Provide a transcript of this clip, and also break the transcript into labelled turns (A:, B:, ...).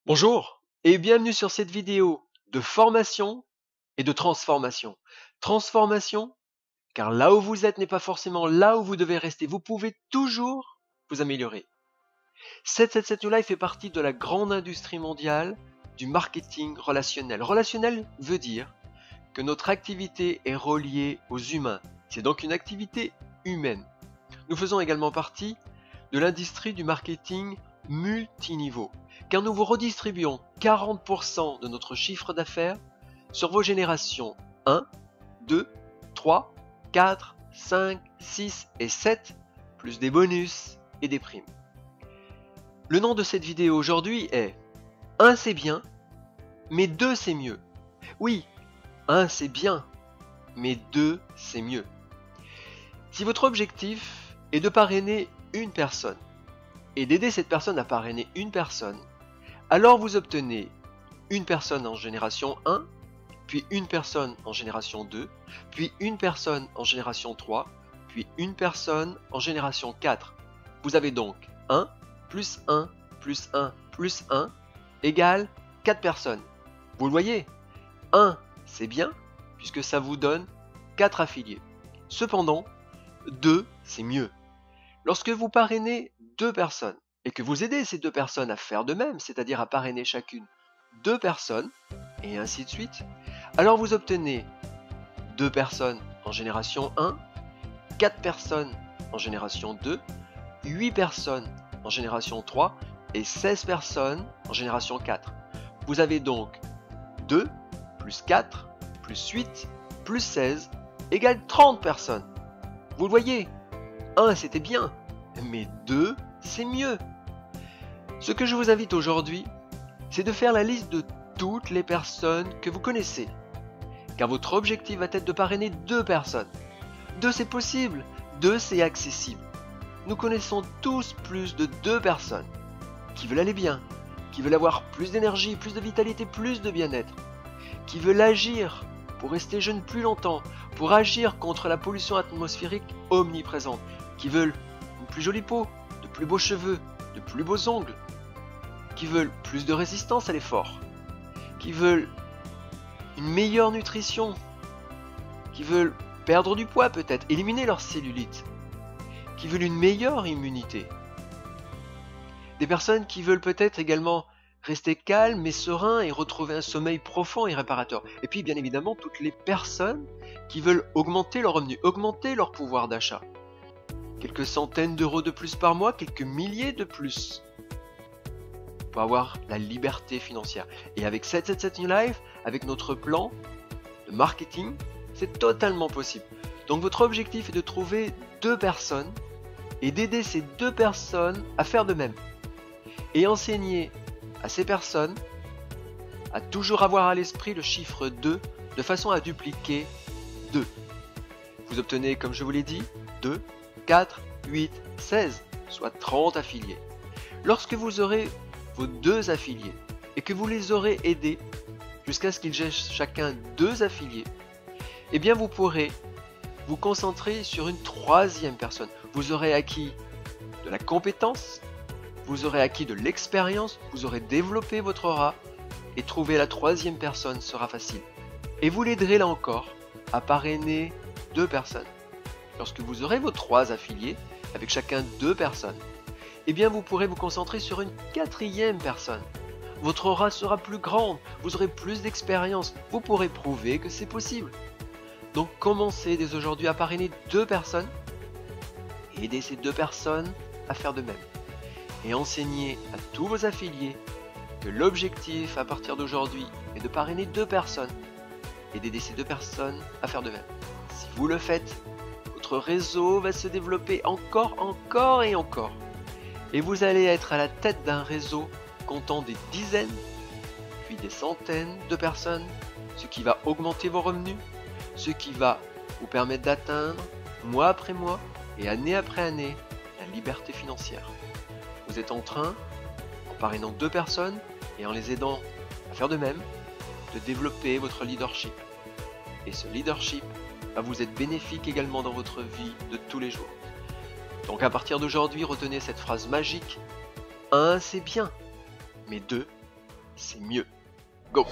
A: Bonjour et bienvenue sur cette vidéo de formation et de transformation. Transformation, car là où vous êtes n'est pas forcément là où vous devez rester. Vous pouvez toujours vous améliorer. 777 New Life fait partie de la grande industrie mondiale du marketing relationnel. Relationnel veut dire que notre activité est reliée aux humains. C'est donc une activité humaine. Nous faisons également partie de l'industrie du marketing multiniveau, car nous vous redistribuons 40% de notre chiffre d'affaires sur vos générations 1, 2, 3, 4, 5, 6 et 7, plus des bonus et des primes. Le nom de cette vidéo aujourd'hui est 1 c'est bien, mais 2 c'est mieux. Oui, 1 c'est bien, mais 2 c'est mieux. Si votre objectif est de parrainer une personne et d'aider cette personne à parrainer une personne, alors vous obtenez une personne en génération 1, puis une personne en génération 2, puis une personne en génération 3, puis une personne en génération 4. Vous avez donc 1 plus 1 plus 1 plus 1 égale 4 personnes. Vous le voyez, 1 c'est bien puisque ça vous donne 4 affiliés. Cependant, 2 c'est mieux. Lorsque vous parrainez 2 personnes et que vous aidez ces 2 personnes à faire de même, c'est-à-dire à parrainer chacune 2 personnes, et ainsi de suite, alors vous obtenez 2 personnes en génération 1, 4 personnes en génération 2, 8 personnes en génération 3 et 16 personnes en génération 4. Vous avez donc 2 plus 4 plus 8 plus 16 égale 30 personnes. Vous le voyez, 1 c'était bien, mais 2 c'est mieux. Ce que je vous invite aujourd'hui, c'est de faire la liste de toutes les personnes que vous connaissez. Car votre objectif va être de parrainer 2 personnes. 2 c'est possible, 2 c'est accessible. Nous connaissons tous plus de 2 personnes qui veulent aller bien, qui veulent avoir plus d'énergie, plus de vitalité, plus de bien-être, qui veulent agir pour rester jeunes plus longtemps, pour agir contre la pollution atmosphérique omniprésente, qui veulent une plus jolie peau, de plus beaux cheveux, de plus beaux ongles, qui veulent plus de résistance à l'effort, qui veulent une meilleure nutrition, qui veulent perdre du poids peut-être, éliminer leur cellulite, qui veulent une meilleure immunité. Des personnes qui veulent peut-être également rester calmes et sereins et retrouver un sommeil profond et réparateur. Et puis bien évidemment toutes les personnes qui veulent augmenter leurs revenus, augmenter leur pouvoir d'achat. Quelques centaines d'euros de plus par mois, quelques milliers de plus, pour avoir la liberté financière. Et avec 777 New Life, avec notre plan de marketing, c'est totalement possible. Donc votre objectif est de trouver 2 personnes et d'aider ces 2 personnes à faire de même. Et enseigner à ces personnes à toujours avoir à l'esprit le chiffre 2 de façon à dupliquer 2. Vous obtenez, comme je vous l'ai dit, 2, 4, 8, 16, soit 30 affiliés. Lorsque vous aurez vos 2 affiliés et que vous les aurez aidés jusqu'à ce qu'ils aient chacun 2 affiliés, eh bien vous pourrez vous concentrer sur une 3e personne. Vous aurez acquis de la compétence, vous aurez acquis de l'expérience, vous aurez développé votre aura et trouver la 3e personne sera facile. Et vous l'aiderez là encore à parrainer 2 personnes. Lorsque vous aurez vos 3 affiliés, avec chacun 2 personnes, eh bien vous pourrez vous concentrer sur une 4e personne. Votre aura sera plus grande, vous aurez plus d'expérience, vous pourrez prouver que c'est possible. Donc commencez dès aujourd'hui à parrainer 2 personnes et aider ces 2 personnes à faire de même. Et enseignez à tous vos affiliés que l'objectif à partir d'aujourd'hui est de parrainer 2 personnes et d'aider ces 2 personnes à faire de même. Si vous le faites, votre réseau va se développer encore et encore. Et vous allez être à la tête d'un réseau comptant des dizaines, puis des centaines de personnes, ce qui va augmenter vos revenus, ce qui va vous permettre d'atteindre, mois après mois et année après année, la liberté financière. Vous êtes en train, en parrainant 2 personnes et en les aidant à faire de même, de développer votre leadership. Et ce leadership va vous être bénéfique également dans votre vie de tous les jours. Donc à partir d'aujourd'hui, retenez cette phrase magique. 1 c'est bien, mais 2 c'est mieux. Go!